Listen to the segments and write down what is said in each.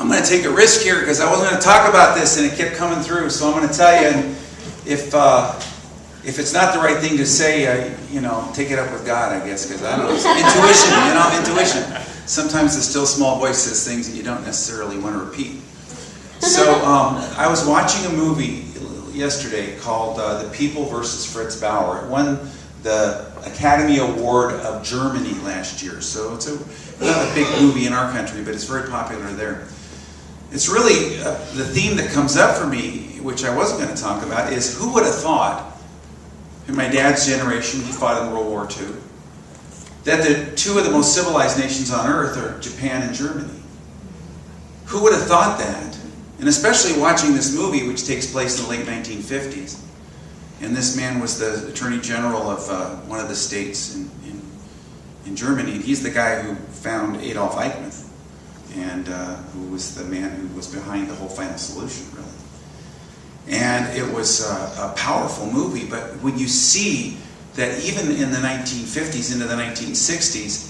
I'm going to take a risk here because I wasn't going to talk about this, and it kept coming through. So I'm going to tell you, and if it's not the right thing to say, take it up with God, I guess, because I don't know. It's intuition, Sometimes the still small voice says things that you don't necessarily want to repeat. So I was watching a movie yesterday called The People versus Fritz Bauer. It won the Academy Award of Germany last year. So it's not a big movie in our country, but it's very popular there. It's really the theme that comes up for me, which I wasn't going to talk about, is who would have thought, in my dad's generation, he fought in World War II, that the two of the most civilized nations on earth are Japan and Germany. Who would have thought that? And especially watching this movie, which takes place in the late 1950s. And this man was the Attorney General of one of the states in Germany. And he's the guy who found Adolf Eichmann, and who was the man who was behind the whole Final Solution, really. And it was a powerful movie, but when you see that even in the 1950s into the 1960s,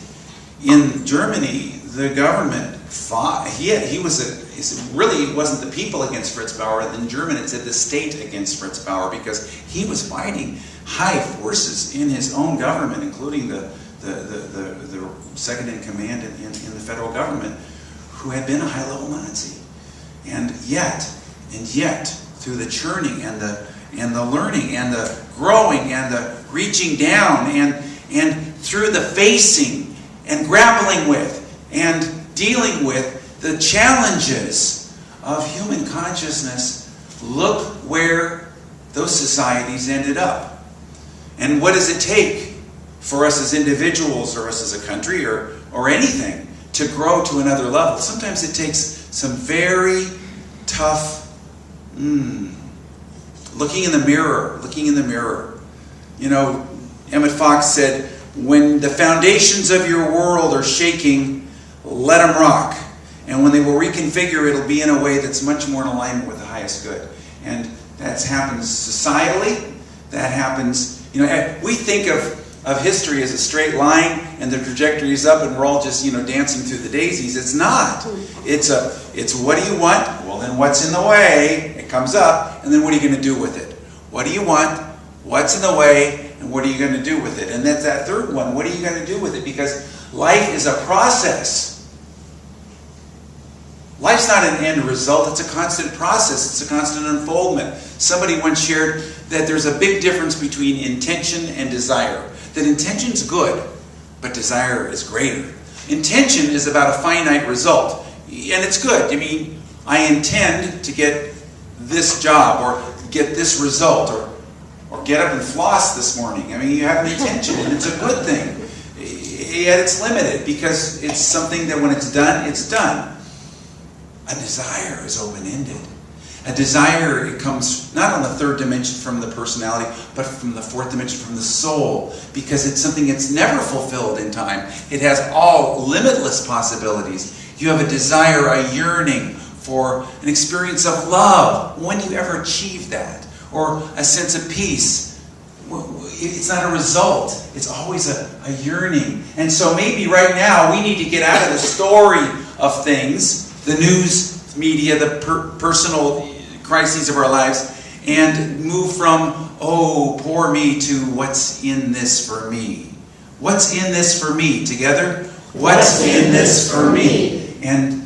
in Germany, the government fought. It wasn't the people against Fritz Bauer. In German, it said the state against Fritz Bauer, because he was fighting high forces in his own government, including the second in command in the federal government, who had been a high-level Nazi. And yet, through the churning and the learning and the growing and the reaching down and through the facing and grappling with and dealing with the challenges of human consciousness, look where those societies ended up. And what does it take for us as individuals, or us as a country, or anything, to grow to another level? Sometimes it takes some very tough looking in the mirror. Emmett Fox said, when the foundations of your world are shaking, let them rock. And when they will reconfigure, it'll be in a way that's much more in alignment with the highest good. And that happens societally. That happens, we think of history as a straight line, and the trajectory is up, and we're all just, dancing through the daisies. It's not. It's what do you want? Well, then what's in the way? It comes up, and then what are you going to do with it? What do you want? What's in the way? And what are you going to do with it? And that's that third one. What are you going to do with it? Because life is a process. Life's not an end result. It's a constant process. It's a constant unfoldment. Somebody once shared that there's a big difference between intention and desire. That intention's good, but desire is greater. Intention is about a finite result. And it's good. I intend to get this job, or get this result, or get up and floss this morning. You have an intention, and it's a good thing. Yet it's limited, because it's something that when it's done, it's done. A desire is open-ended. A desire, it comes not on the third dimension from the personality, but from the fourth dimension, from the soul, because it's something that's never fulfilled in time. It has all limitless possibilities. You have a desire, a yearning for an experience of love. When do you ever achieve that? Or a sense of peace? It's not a result. It's always a yearning. And so maybe right now we need to get out of the story of things, the news media, the personal crises of our lives, and move from, oh, poor me, to what's in this for me. What's in this for me? Together? What's in this for me? And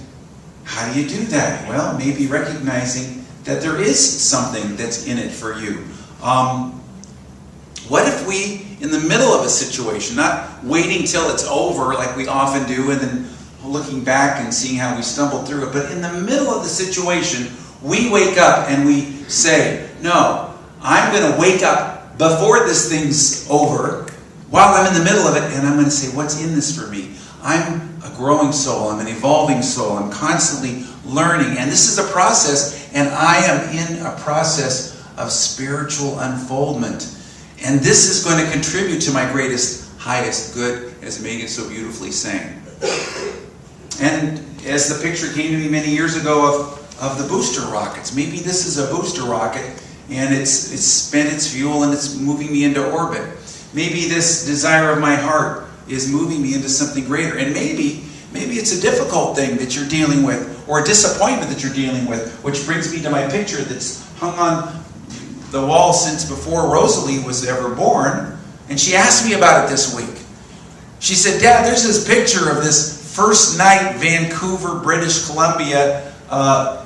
how do you do that? Well, maybe recognizing that there is something that's in it for you. What if we, in the middle of a situation, not waiting till it's over like we often do, and then looking back and seeing how we stumbled through it, but in the middle of the situation, we wake up and we say, no, I'm going to wake up before this thing's over, while I'm in the middle of it, and I'm going to say, what's in this for me? I'm a growing soul. I'm an evolving soul. I'm constantly learning. And this is a process, and I am in a process of spiritual unfoldment. And this is going to contribute to my greatest, highest good, as Megan so beautifully sang. And as the picture came to me many years ago of the booster rockets, maybe this is a booster rocket, and it's spent its fuel and it's moving me into orbit. Maybe this desire of my heart is moving me into something greater. And maybe it's a difficult thing that you're dealing with, or a disappointment that you're dealing with, which brings me to my picture that's hung on the wall since before Rosalie was ever born. And she asked me about it this week. She said, Dad, there's this picture of this first night Vancouver, British Columbia.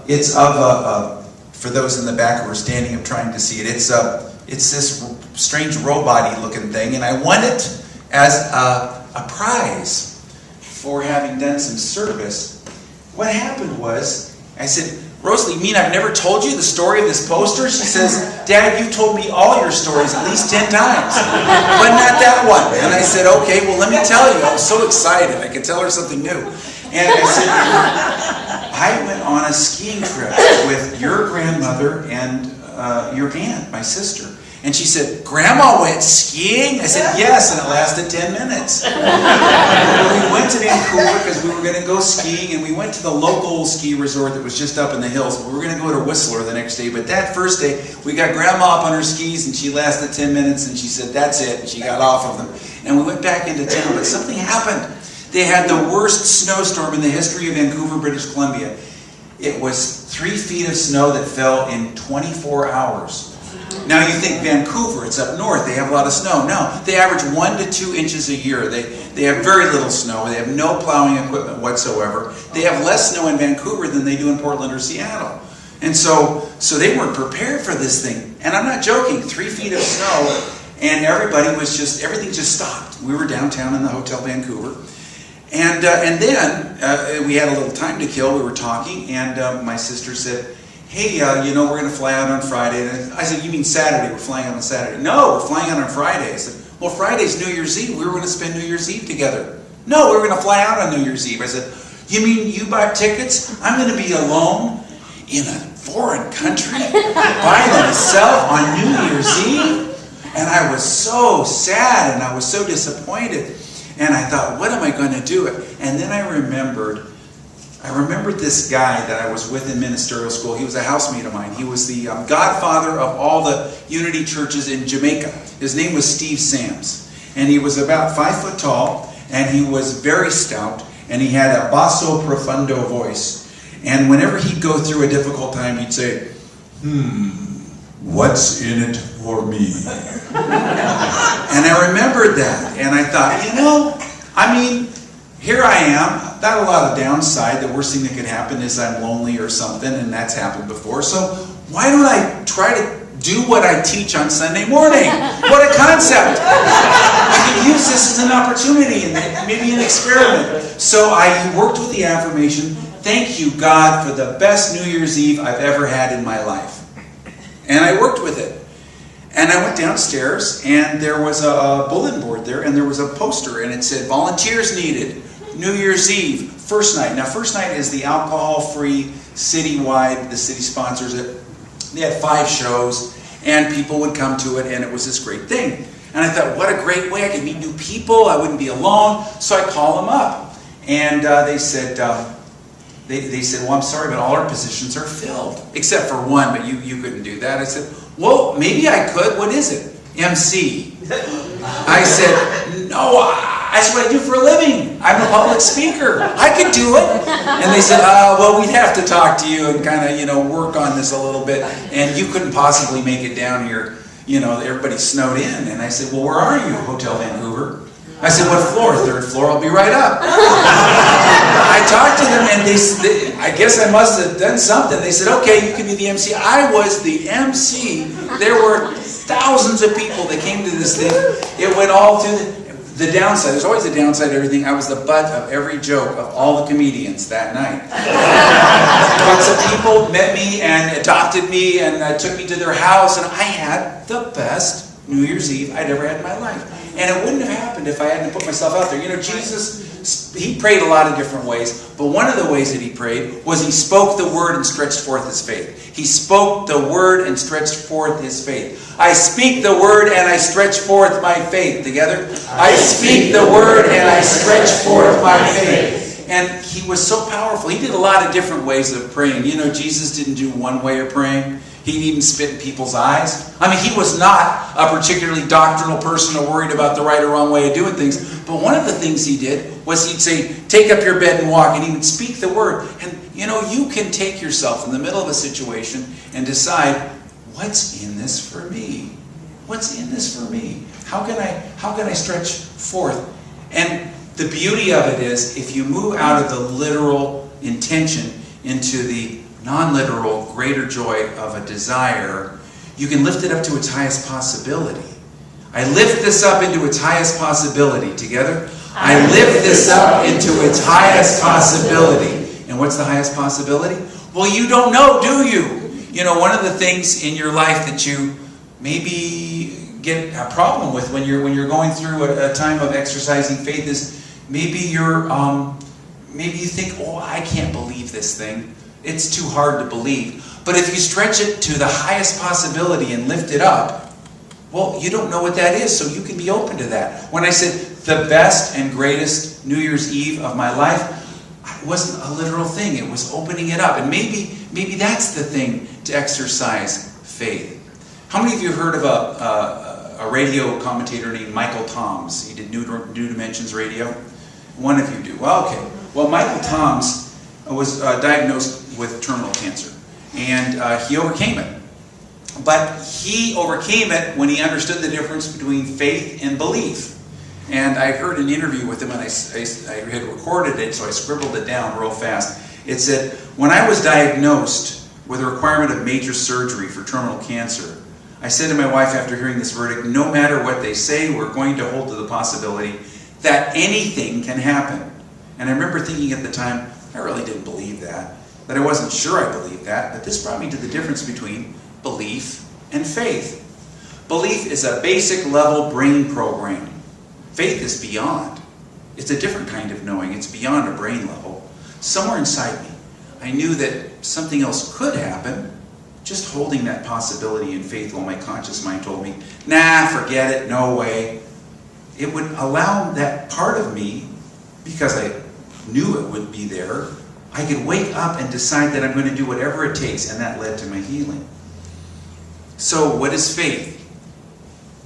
It's of for those in the back who are standing up trying to see it, it's this strange robot-y looking thing, and I won it as a prize for having done some service. What happened was, I said, Rosalie, you mean I've never told you the story of this poster? She says, Dad, you've told me all your stories at least 10 times, but not that one. And I said, okay, well, let me tell you. I was so excited. I could tell her something new. And I said, I went on a skiing trip with your grandmother and your aunt, my sister. And she said, Grandma went skiing? I said, yes, and it lasted 10 minutes. We went to Vancouver because we were going to go skiing, and we went to the local ski resort that was just up in the hills. We were going to go to Whistler the next day, but that first day, we got Grandma up on her skis, and she lasted 10 minutes, and she said, that's it, and she got off of them. And we went back into town, but something happened. They had the worst snowstorm in the history of Vancouver, British Columbia. It was 3 feet of snow that fell in 24 hours. Now you think Vancouver, it's up north, they have a lot of snow. No, they average 1 to 2 inches a year. They have very little snow. They have no plowing equipment whatsoever. They have less snow in Vancouver than they do in Portland or Seattle. And so they weren't prepared for this thing. And I'm not joking, 3 feet of snow, and everything just stopped. We were downtown in the Hotel Vancouver. And then we had a little time to kill. We were talking, and my sister said, hey, we're going to fly out on Friday. And I said, you mean Saturday? We're flying out on Saturday. No, we're flying out on Friday. I said, well, Friday's New Year's Eve. We were going to spend New Year's Eve together. No, we were going to fly out on New Year's Eve. I said, you mean you bought tickets? I'm going to be alone in a foreign country by myself on New Year's Eve? And I was so sad, and I was so disappointed. And I thought, what am I going to do? And then I remembered this guy that I was with in ministerial school. He was a housemate of mine. He was the godfather of all the Unity churches in Jamaica. His name was Steve Sams. And he was about 5 foot tall, and he was very stout, and he had a basso profundo voice. And whenever he'd go through a difficult time, he'd say, what's in it for me? And I remembered that, and I thought, here I am. Not a lot of downside. The worst thing that could happen is I'm lonely or something, and that's happened before. So why don't I try to do what I teach on Sunday morning? What a concept! I can use this as an opportunity and maybe an experiment. So I worked with the affirmation, thank you, God, for the best New Year's Eve I've ever had in my life. And I worked with it. And I went downstairs, and there was a bulletin board there, and there was a poster, and it said, volunteers needed, New Year's Eve, first night. Now, first night is the alcohol-free, citywide, the city sponsors it. They had 5 shows, and people would come to it, and it was this great thing. And I thought, what a great way. I could meet new people. I wouldn't be alone. So I called them up, and they said, well, I'm sorry, but all our positions are filled, except for one, but you couldn't do that. I said, well, maybe I could. What is it? MC. I said, no, that's what I do for a living. I'm a public speaker. I could do it. And they said, well, we'd have to talk to you and kind of, work on this a little bit. And you couldn't possibly make it down here. Everybody's snowed in. And I said, well, where are you, Hotel Vancouver? I said, what floor? 3rd floor, I'll be right up. I talked to them, and I guess I must have done something. They said, okay, you can be the MC. I was the MC. There were thousands of people that came to this thing. It went all through the downside. There's always a downside to everything. I was the butt of every joke of all the comedians that night. Lots of people met me and adopted me and took me to their house, and I had the best New Year's Eve I'd ever had in my life. And it wouldn't have happened if I hadn't put myself out there. Jesus, he prayed a lot of different ways, but one of the ways that he prayed was he spoke the word and stretched forth his faith. He spoke the word and stretched forth his faith. I speak the word and I stretch forth my faith. Together? I speak the word and I stretch forth my faith. And he was so powerful. He did a lot of different ways of praying. Jesus didn't do one way of praying. He'd even spit in people's eyes. I mean, he was not a particularly doctrinal person or worried about the right or wrong way of doing things. But one of the things he did was he'd say, take up your bed and walk. And he would speak the word. And You know, you can take yourself in the middle of a situation and decide, what's in this for me? What's in this for me? How can I stretch forth? And the beauty of it is, if you move out of the literal intention into the non-literal greater joy of a desire, you can lift it up to its highest possibility. I lift this up into its highest possibility. Together? I lift this up into its highest possibility. And what's the highest possibility? Well, you don't know, do you? You know, one of the things in your life that you maybe get a problem with when you're going through a time of exercising faith is maybe maybe you think, oh, I can't believe this thing. It's too hard to believe. But if you stretch it to the highest possibility and lift it up, well, you don't know what that is, so you can be open to that. When I said the best and greatest New Year's Eve of my life, it wasn't a literal thing. It was opening it up. And maybe that's the thing to exercise faith. How many of you have heard of a radio commentator named Michael Toms? He did New Dimensions Radio. One of you do. Well, okay. Well, Michael Toms was diagnosed with terminal cancer. And he overcame it. But he overcame it when he understood the difference between faith and belief. And I heard an interview with him, and I had recorded it, so I scribbled it down real fast. It said, when I was diagnosed with a requirement of major surgery for terminal cancer, I said to my wife after hearing this verdict, no matter what they say, we're going to hold to the possibility that anything can happen. And I remember thinking at the time, I really didn't believe that I wasn't sure I believed that, but this brought me to the difference between belief and faith. Belief is a basic level brain program. Faith is beyond. It's a different kind of knowing. It's beyond a brain level. Somewhere inside me, I knew that something else could happen, just holding that possibility in faith while my conscious mind told me, nah, forget it, no way. It would allow that part of me, because I knew it would be there, I could wake up and decide that I'm going to do whatever it takes, and that led to my healing. So, what is faith?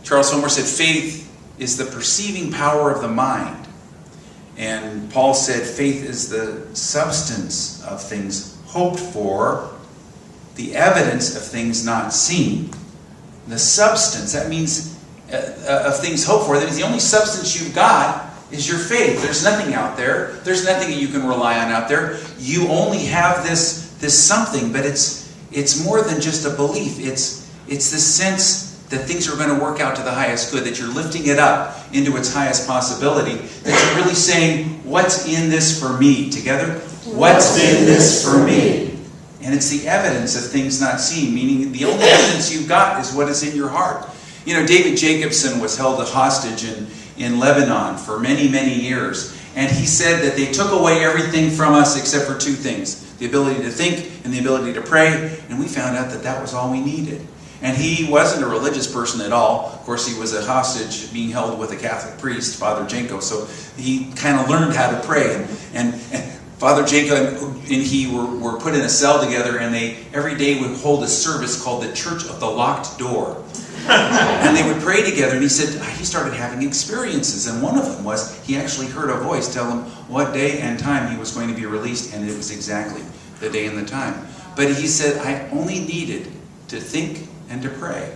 Charles Homer said, faith is the perceiving power of the mind. And Paul said, faith is the substance of things hoped for, the evidence of things not seen. The substance, that means of things hoped for. That means the only substance you've got is your faith. There's nothing out there. There's nothing that you can rely on out there. You only have this something, but it's more than just a belief. It's the sense that things are going to work out to the highest good, that you're lifting it up into its highest possibility, that you're really saying, what's in this for me? Together? What's in this for me? And it's the evidence of things not seen, meaning the only evidence you've got is what is in your heart. You know, David Jacobson was held a hostage in Lebanon for many, many years. And he said that they took away everything from us except for two things: the ability to think and the ability to pray. And we found out that that was all we needed. And he wasn't a religious person at all. Of course, he was a hostage being held with a Catholic priest, Father Jenko. So he kind of learned how to pray. And Father Jenko and he were put in a cell together, and they every day would hold a service called the Church of the Locked Door. And they would pray together, and he said he started having experiences. And one of them was he actually heard a voice tell him what day and time he was going to be released, and it was exactly the day and the time. But he said, I only needed to think and to pray.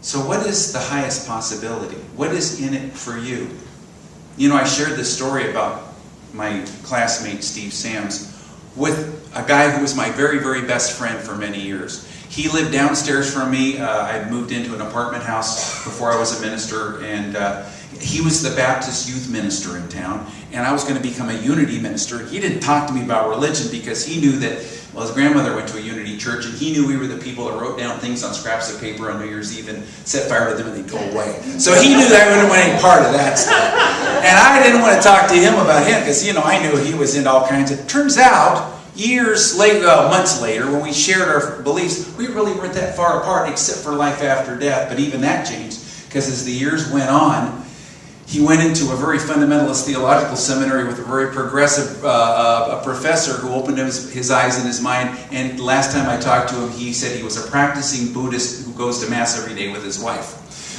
So what is the highest possibility? What is in it for you? You know, I shared this story about my classmate Steve Sams with a guy who was my very, very best friend for many years. He lived downstairs from me. I had moved into an apartment house before I was a minister, and he was the Baptist youth minister in town, and I was going to become a Unity minister. He didn't talk to me about religion because he knew that, well, his grandmother went to a Unity church, and he knew we were the people that wrote down things on scraps of paper on New Year's Eve and set fire to them and they'd go away. So he knew that I wouldn't want any part of that stuff. And I didn't want to talk to him about him because, you know, I knew he was into all kinds of... Turns out, years later, months later, when we shared our beliefs, we really weren't that far apart except for life after death. But even that changed because as the years went on, he went into a very fundamentalist theological seminary with a very progressive professor who opened his eyes and his mind. And last time I talked to him, he said he was a practicing Buddhist who goes to Mass every day with his wife.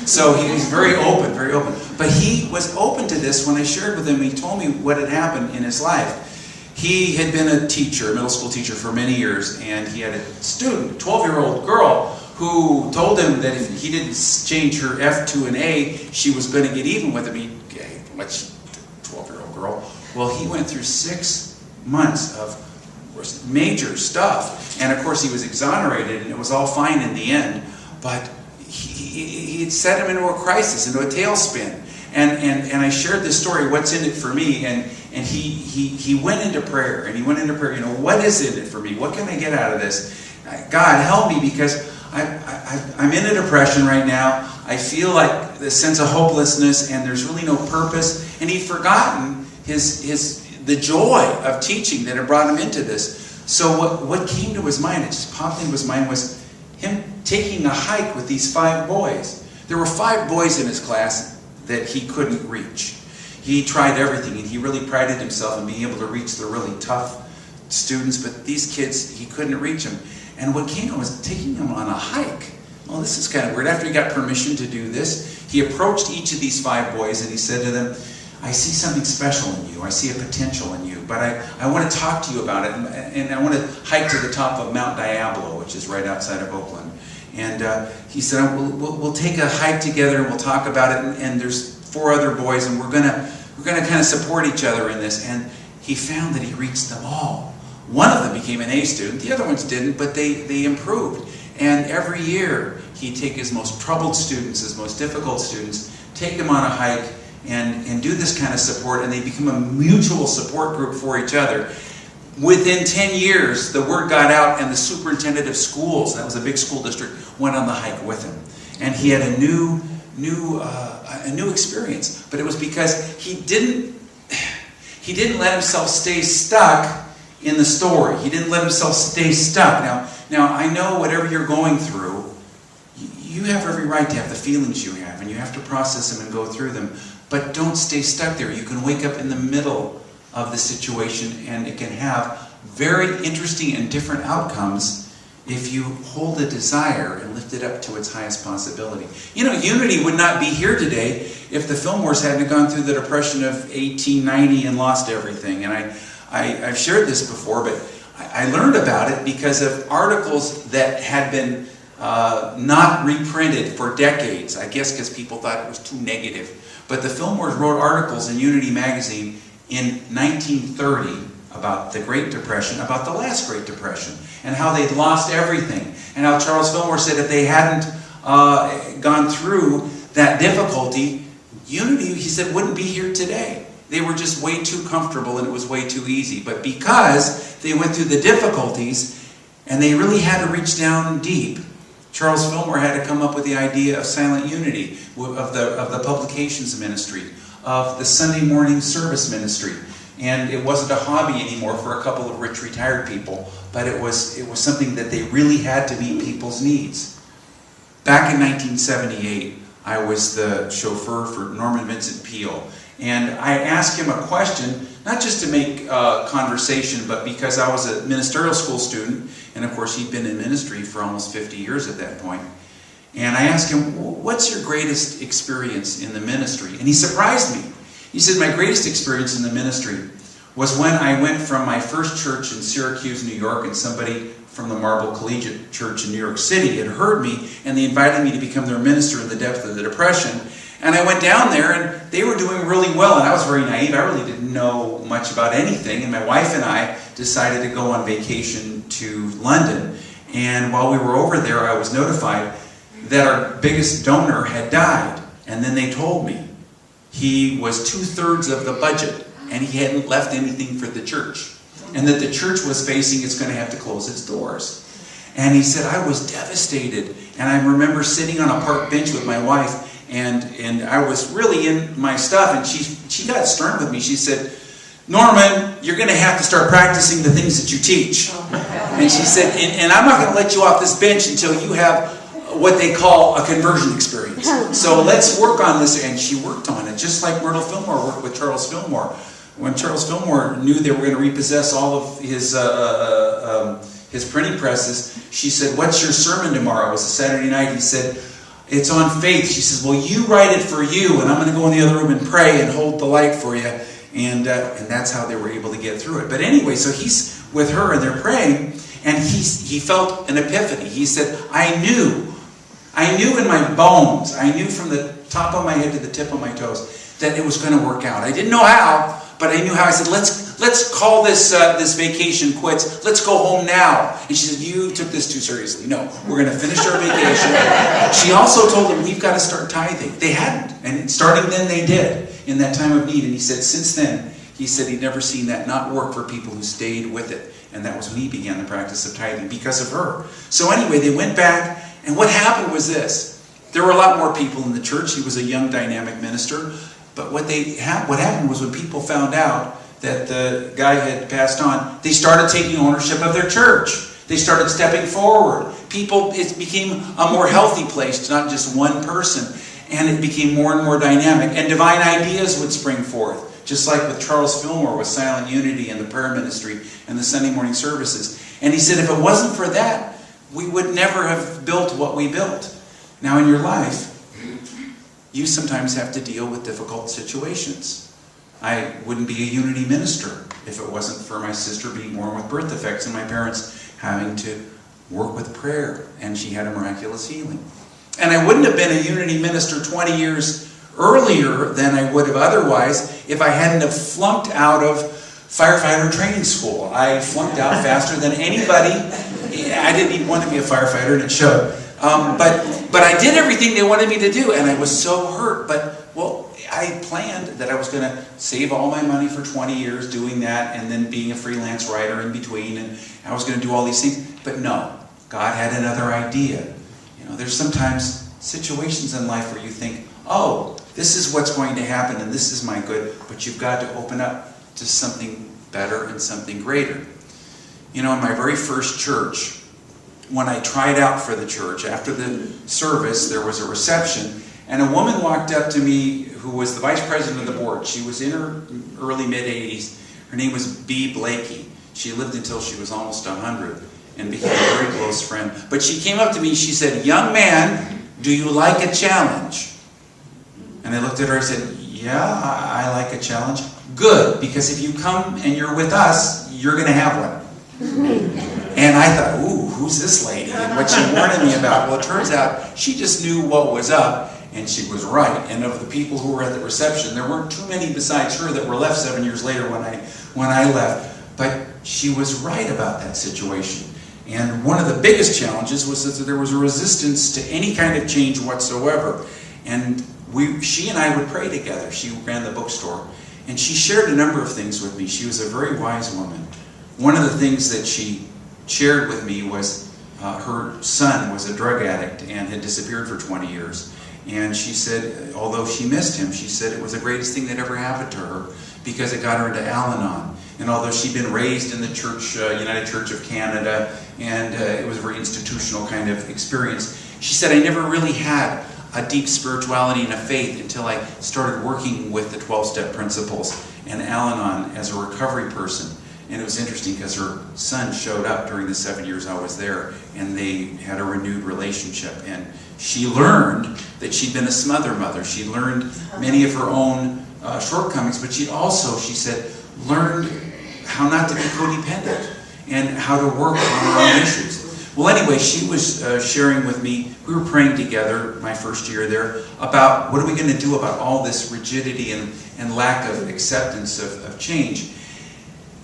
So he's very open, very open. But he was open to this when I shared with him. He told me what had happened in his life. he had been a teacher, a middle school teacher for many years, and he had a student, a 12-year-old girl, who told him that if he didn't change her F to an A, she was going to get even with him. He, much 12-year-old girl. Well, he went through 6 months of major stuff, and of course he was exonerated, and it was all fine in the end. But he set him into a crisis, into a tailspin. And I shared this story, what's in it for me, and he went into prayer, and he went into prayer, what is in it for me? What can I get out of this? God, help me, because I'm in a depression right now. I feel like this sense of hopelessness, and there's really no purpose. And he'd forgotten the joy of teaching that had brought him into this. So what came to his mind, it just popped into his mind, was him taking a hike with these 5 boys. There were 5 boys in his class that he couldn't reach. He tried everything, and he really prided himself in being able to reach the really tough students, but these kids, he couldn't reach them. And what came to him was taking them on a hike. Well, this is kind of weird. After he got permission to do this, he approached each of these 5 boys, and he said to them, I see something special in you. I see a potential in you, but I want to talk to you about it, and I want to hike to the top of Mount Diablo, which is right outside of Oakland. And he said, we'll take a hike together, and we'll talk about it, and there's 4 other boys, and we're gonna kind of support each other in this. And he found that he reached them all. One of them became an A student, the other ones didn't, but they improved. And every year, he'd take his most troubled students, his most difficult students, take them on a hike, and do this kind of support, and they become a mutual support group for each other. Within 10 years, the word got out, and the superintendent of schools, that was a big school district, went on the hike with him. And he had a new experience. But it was because he didn't let himself stay stuck in the story. He didn't let himself stay stuck. Now I know whatever you're going through, you have every right to have the feelings you have, and you have to process them and go through them. But don't stay stuck there. You can wake up in the middle of the situation, and it can have very interesting and different outcomes if you hold a desire and lift it up to its highest possibility. Unity would not be here today if the Fillmores hadn't gone through the Depression of 1890 and lost everything. And I've shared this before, but I learned about it because of articles that had been not reprinted for decades, I guess because people thought it was too negative. But the Fillmores wrote articles in Unity magazine in 1930 about the Great Depression, about the last Great Depression, and how they'd lost everything, and how Charles Fillmore said if they hadn't gone through that difficulty, Unity, he said, wouldn't be here today. They were just way too comfortable, and it was way too easy. But because they went through the difficulties, and they really had to reach down deep, Charles Fillmore had to come up with the idea of Silent Unity, of the publications ministry, of the Sunday morning service ministry. And it wasn't a hobby anymore for a couple of rich retired people, but it was something that they really had to meet people's needs. Back in 1978, I was the chauffeur for Norman Vincent Peale, and I asked him a question, not just to make conversation, but because I was a ministerial school student, and of course he'd been in ministry for almost 50 years at that point. And I asked him, what's your greatest experience in the ministry? And he surprised me. He said, my greatest experience in the ministry was when I went from my first church in Syracuse, New York, and somebody from the Marble Collegiate Church in New York City had heard me, and they invited me to become their minister in the depth of the Depression. And I went down there, and they were doing really well, and I was very naive. I really didn't know much about anything, and my wife and I decided to go on vacation to London. And while we were over there, I was notified that our biggest donor had died. And then they told me he was 2/3 of the budget, and he hadn't left anything for the church. And that the church was facing it's going to have to close its doors. And he said, I was devastated. And I remember sitting on a park bench with my wife, and I was really in my stuff, and she got stern with me. She said, Norman, you're going to have to start practicing the things that you teach. And she said, and I'm not going to let you off this bench until you have what they call a conversion experience. So let's work on this. And she worked on it, just like Myrtle Fillmore worked with Charles Fillmore. When Charles Fillmore knew they were going to repossess all of his printing presses, she said, what's your sermon tomorrow? It was a Saturday night. He said, it's on faith. She says, well, you write it for you, and I'm going to go in the other room and pray and hold the light for you. And that's how they were able to get through it. But anyway, so he's with her and they're praying, and he felt an epiphany. He said, I knew in my bones, I knew from the top of my head to the tip of my toes that it was going to work out. I didn't know how, but I knew how. I said, let's call this vacation quits. Let's go home now. And she said, you took this too seriously. No, we're going to finish our vacation. She also told him, we've got to start tithing. They hadn't. And starting then they did in that time of need. And he said, since then, he said he'd never seen that not work for people who stayed with it. And that was when he began the practice of tithing because of her. So anyway, they went back. And what happened was this. There were a lot more people in the church. He was a young, dynamic minister. But what happened was when people found out that the guy had passed on, they started taking ownership of their church. They started stepping forward. It became a more healthy place, not just one person. And it became more and more dynamic. And divine ideas would spring forth. Just like with Charles Fillmore with Silent Unity and the prayer ministry and the Sunday morning services. And he said if it wasn't for that, we would never have built what we built. Now in your life, you sometimes have to deal with difficult situations. I wouldn't be a Unity minister if it wasn't for my sister being born with birth defects and my parents having to work with prayer, and she had a miraculous healing. And I wouldn't have been a Unity minister 20 years earlier than I would have otherwise if I hadn't have flunked out of firefighter training school. I flunked out faster than anybody. I didn't even want to be a firefighter, and it showed. But I did everything they wanted me to do, and I was so hurt. I planned that I was going to save all my money for 20 years doing that, and then being a freelance writer in between, and I was going to do all these things. But no, God had another idea. There's sometimes situations in life where you think, oh, this is what's going to happen, and this is my good, but you've got to open up to something better and something greater. In my very first church, when I tried out for the church, after the service, there was a reception, and a woman walked up to me who was the vice president of the board. She was in her early, mid-80s. Her name was Bea Blakey. She lived until she was almost 100 and became a very close friend. But she came up to me, she said, young man, do you like a challenge? And I looked at her and said, yeah, I like a challenge. Good, because if you come and you're with us, you're going to have one. And I thought, ooh, who's this lady and what she warned me about? Well, it turns out she just knew what was up, and she was right. And of the people who were at the reception, there weren't too many besides her that were left 7 years later when I left. But she was right about that situation. And one of the biggest challenges was that there was a resistance to any kind of change whatsoever. And she and I would pray together. She ran the bookstore. And she shared a number of things with me. She was a very wise woman. One of the things that she shared with me was her son was a drug addict and had disappeared for 20 years. And she said, although she missed him, she said it was the greatest thing that ever happened to her because it got her into Al-Anon. And although she'd been raised in the church, United Church of Canada, and it was a very institutional kind of experience, she said, I never really had a deep spirituality and a faith until I started working with the 12-step principles and Al-Anon as a recovery person. And it was interesting because her son showed up during the 7 years I was there, and they had a renewed relationship. And she learned that she'd been a smother mother. She learned many of her own shortcomings, but she also, she said, learned how not to be codependent and how to work on her own issues. Well, anyway, she was sharing with me, we were praying together my first year there, about what are we going to do about all this rigidity and lack of acceptance of change.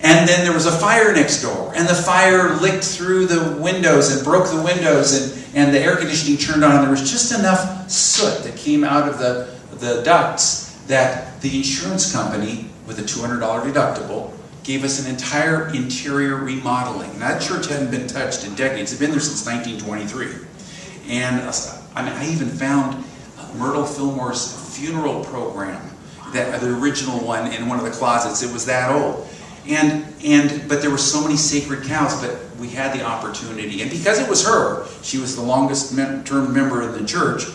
And then there was a fire next door, and the fire licked through the windows and broke the windows, and the air conditioning turned on, and there was just enough soot that came out of the ducts that the insurance company, with a $200 deductible, gave us an entire interior remodeling. And that church hadn't been touched in decades. It had been there since 1923. And I even found Myrtle Fillmore's funeral program, the original one, in one of the closets. It was that old. But there were so many sacred cows, but we had the opportunity. And because it was her, she was the longest term member in the church,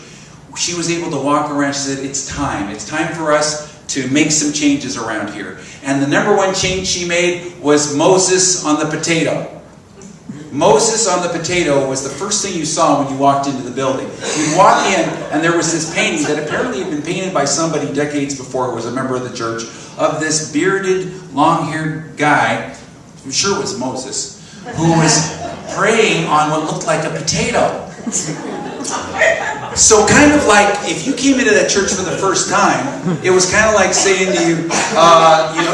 she was able to walk around. She said, it's time for us to make some changes around here. And the number one change she made was Moses on the potato. Moses on the potato was the first thing you saw when you walked into the building. You'd walk in, and there was this painting that apparently had been painted by somebody decades before who was a member of the church of this bearded, long-haired guy, I'm sure it was Moses, who was praying on what looked like a potato. So kind of like, if you came into that church for the first time, it was kind of like saying to you,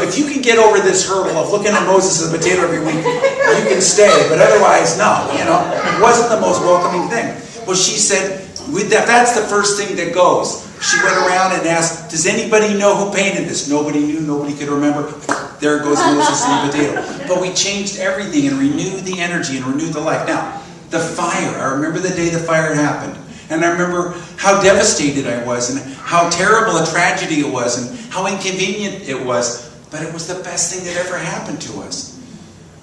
if you can get over this hurdle of looking at Moses as a potato every week, you can stay, but otherwise, no, it wasn't the most welcoming thing. Well, she said, that's the first thing that goes. She went around and asked, does anybody know who painted this? Nobody knew, nobody could remember. There goes Moses and the potato. But we changed everything and renewed the energy and renewed the life. Now, the fire, I remember the day the fire happened. And I remember how devastated I was and how terrible a tragedy it was and how inconvenient it was. But it was the best thing that ever happened to us.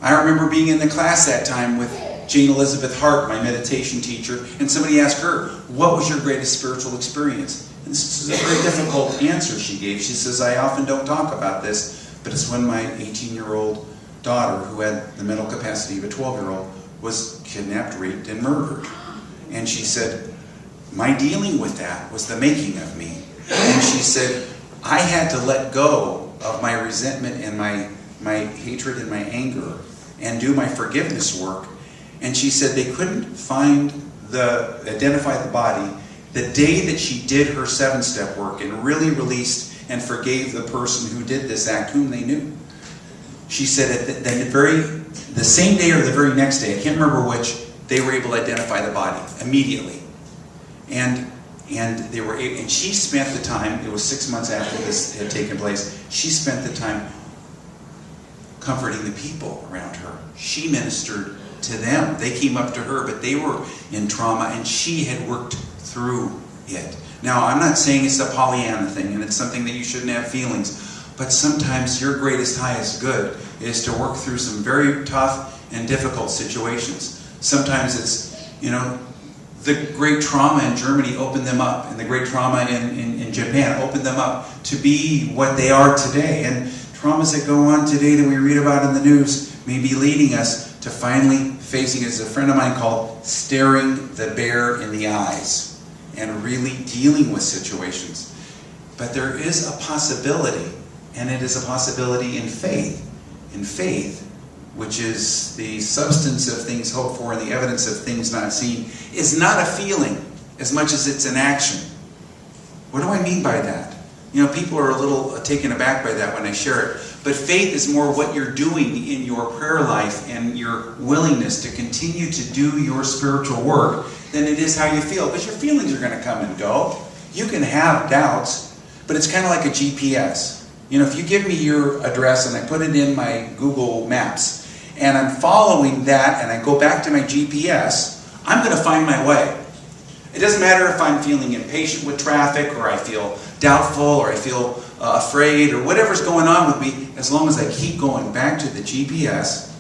I remember being in the class that time with Jane Elizabeth Hart, my meditation teacher, and somebody asked her, what was your greatest spiritual experience? And this is a very difficult answer she gave. She says, I often don't talk about this, but it's when my 18-year-old daughter, who had the mental capacity of a 12-year-old, was kidnapped, raped, and murdered. And she said, my dealing with that was the making of me. And she said, I had to let go of my resentment and my hatred and my anger and do my forgiveness work. And she said they couldn't identify the body the day that she did her 7-step work and really released and forgave the person who did this act, whom they knew. She said the same day or the very next day, I can't remember which, they were able to identify the body immediately. And she spent the time, it was 6 months after this had taken place, she spent the time comforting the people around her. She ministered to them. They came up to her, but they were in trauma, and she had worked through it. Now, I'm not saying it's a Pollyanna thing, and it's something that you shouldn't have feelings, but sometimes your greatest, highest good is to work through some very tough and difficult situations. Sometimes it's, the great trauma in Germany opened them up, and the great trauma in Japan opened them up to be what they are today. And traumas that go on today that we read about in the news may be leading us to finally facing, as a friend of mine called, staring the bear in the eyes and really dealing with situations. But there is a possibility, and it is a possibility in faith. In faith, which is the substance of things hoped for and the evidence of things not seen, is not a feeling as much as it's an action. What do I mean by that? People are a little taken aback by that when I share it. But faith is more what you're doing in your prayer life and your willingness to continue to do your spiritual work than it is how you feel. Because your feelings are going to come and go. You can have doubts, but it's kind of like a GPS. If you give me your address and I put it in my Google Maps, and I'm following that and I go back to my GPS, I'm going to find my way. It doesn't matter if I'm feeling impatient with traffic, or I feel doubtful, or I feel afraid, or whatever's going on with me. As long as I keep going back to the GPS,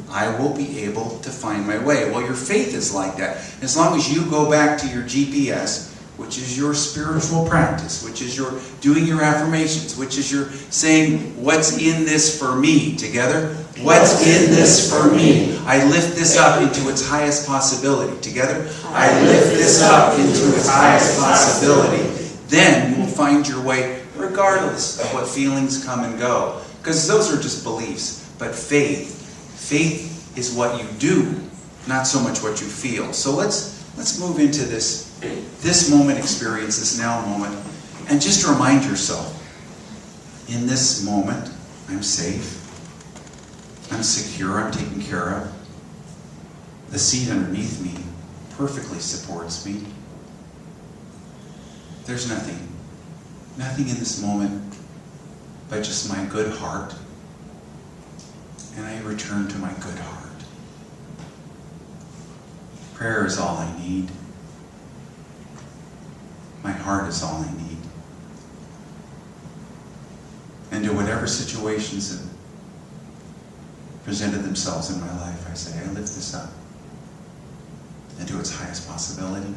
I will be able to find my way. Well, your faith is like that. As long as you go back to your GPS, which is your spiritual practice, which is your doing your affirmations, which is your saying, what's in this for me? Together? What's in this for me? I lift this up into its highest possibility. Together? I lift this up into its highest possibility. Then you will find your way regardless of what feelings come and go. Because those are just beliefs. But faith is what you do, not so much what you feel. So let's move into this moment experience, this now moment, and just remind yourself, in this moment, I'm safe, I'm secure, I'm taken care of. The seat underneath me perfectly supports me. There's nothing in this moment but just my good heart, and I return to my good heart. Prayer is all I need. My heart is all I need. And to whatever situations that presented themselves in my life, I say, I lift this up into its highest possibility.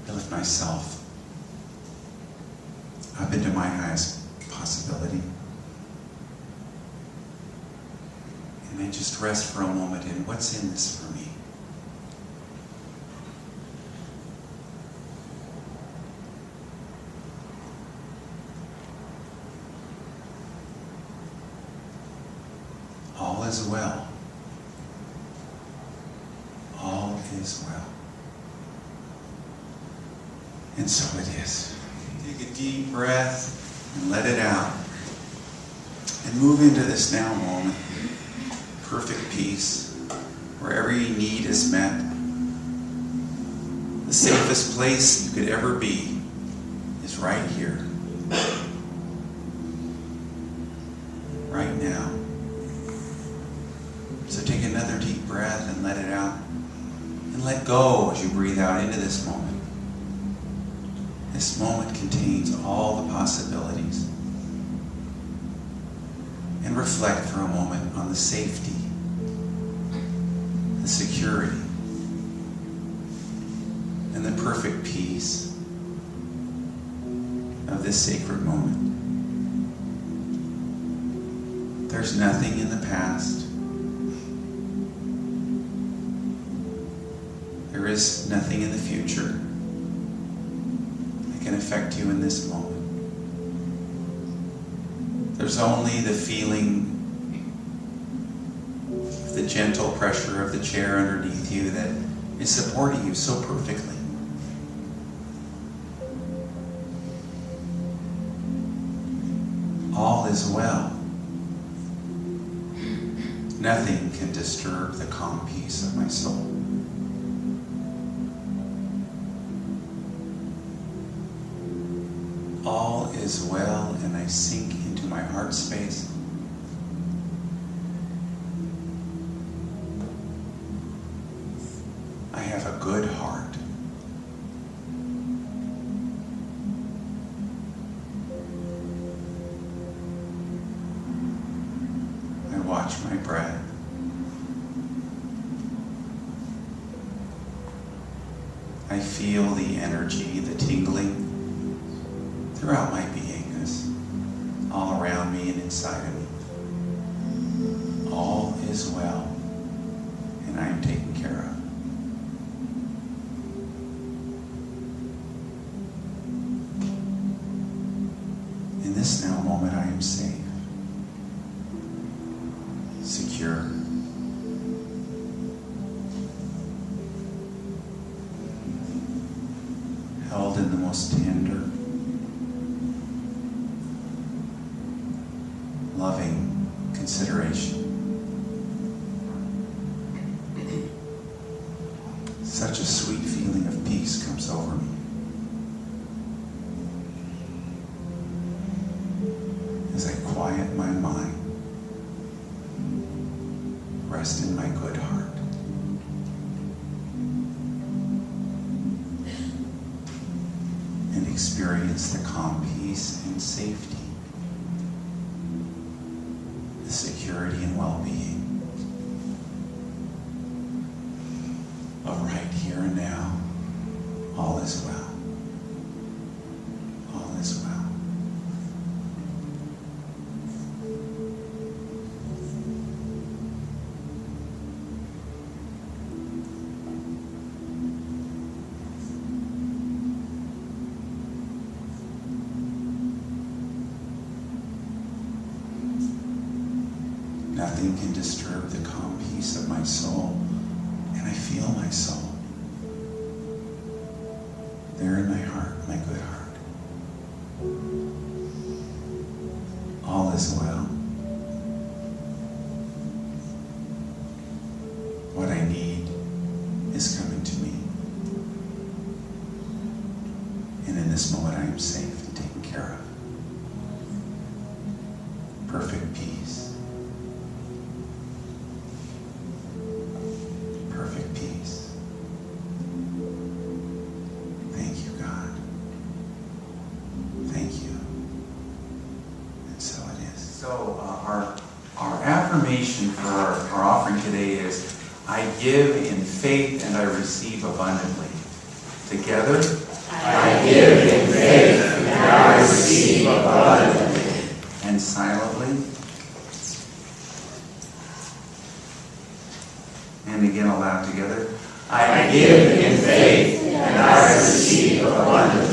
I lift myself up into my highest possibility. And I just rest for a moment in what's in this for me. well. All is well. And so it is. Take a deep breath and let it out. And move into this now moment. Perfect peace, where every need is met. The safest place you could ever be is right here. Right now. So take another deep breath and let it out. And let go as you breathe out into this moment. This moment contains all the possibilities. And reflect for a moment on the safety, the security, and the perfect peace of this sacred moment. There's nothing in the past. There is nothing in the future that can affect you in this moment. There's only the feeling, the gentle pressure of the chair underneath you that is supporting you so perfectly. All is well. Nothing can disturb the calm peace of my soul. All is well, and I sink into my heart space. I have a good heart. I watch my breath. I feel the energy, the tingling throughout my beingness, all around me and inside of me. All is well, and I am taken care of. In this now moment, I am safe, secure, held in the most tender, loving consideration. Such a sweet feeling of peace comes over me as I quiet my mind, rest in my good heart. And experience the calm peace and safety, the security and well-being of right here and now. All is well. All is well. Nothing can disturb the calm peace of my soul, and I feel my soul there in my heart, my good heart. All is well. What I need is coming to me, and in this moment I am safe and taken care of. Perfect peace. Perfect peace. Thank you, God. Thank you. And so it is. So our affirmation for our offering today is, I give in faith and I receive abundantly. Together, I give in faith and I receive abundantly. And silently. And again aloud together. I give in faith and I receive abundantly.